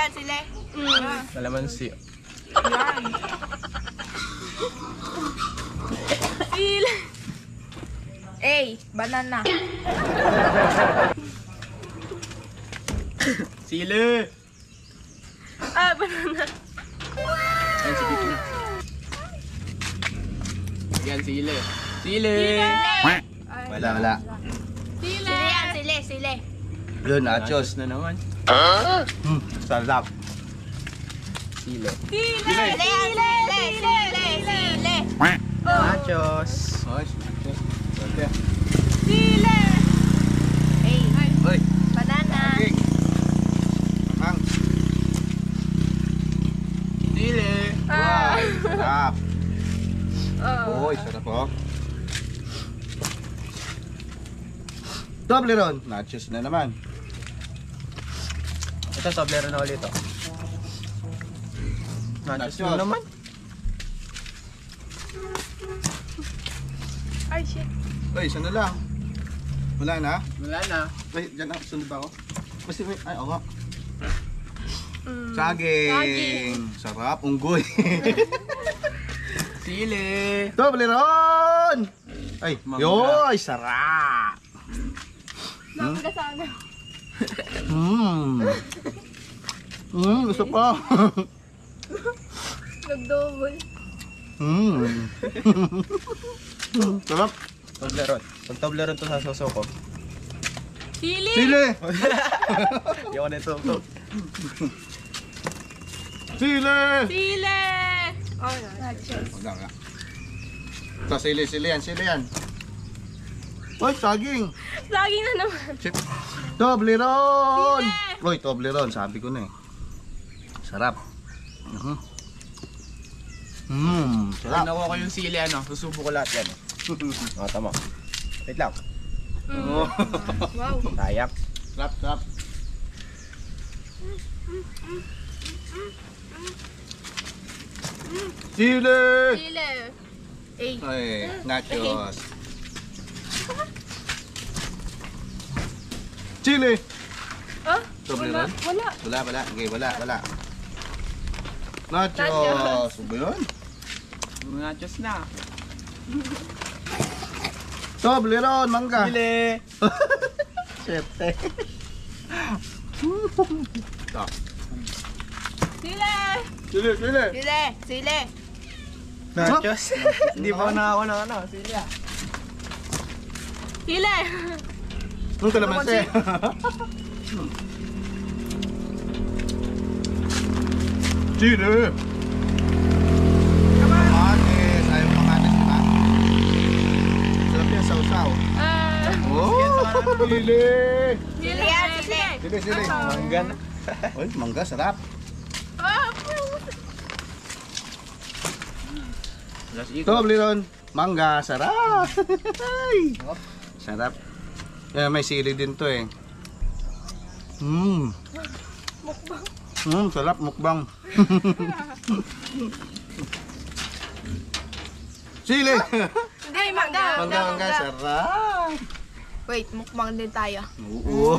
yan, sili. Kalamansi. Yan. Sili. Banana. Sili! Banana. Yan, sige na. Yan, sili. Sili! Wala. Sili yan, sili. Yun, nachos. Na naman. Sarap. Sili. Sili. Nachos. Sili. Hoy. Banana. Mang. Sili! Wow, sarap. Uy, sarap oh. Toblerone. Nachos na naman. Ito, Toblerone na ulit. Nachos na naman. Ay, shit. Uy, isa na lang. Wala na? Wala na. Uy, dyan na. Sunod ba ako? Basta may... Ay, oo nga. Saging. Sarap. Unggoy. Sili! Toblerone! Ay, Mangga. yoy, sarap. Mangga sana. Gusto pa. Nag-double. Sarap. Toblerone. Pag Toblerone to sa soso ko. Sili. Sili. Hindi ako nito. Sili. Sili. Oh, nachos. Wag na. Ito, sili yan. Uy, saging. Lagi na naman. Toblerone. Sili. Uy, Toblerone. Sabi ko na eh. Sarap. Sarap. Nakuha ko yung sili, susubo ko lahat yan. Tama. Wait lang. Oh. Wow. Tayak. Sarap. Sili. Sili. Ay, nachos. Chili. Toblerone? Wala. Wala. Okay, wala. Nachos. Ano ba yun? Nachos na. Toblerone, mangga. Sili! Siyete. Sili. Sili. Nachos? Hindi pa ako nakakuha ng sili Sili. Ano kalamansi? Sili. Kamatis. Ayaw kamatis, di ba? Sarap yan, sausaw. Oh, sili. Sili yan, sili. Sili. Mangga na. Uy, mangga, sarap. Toblerone, mangga, sarap. Ay. Sarap. May sili din to eh. Sarap, mukbang. Sili. Hindi, mangga. Mangga, sarap. Wait, mukbang din tayo. Oo.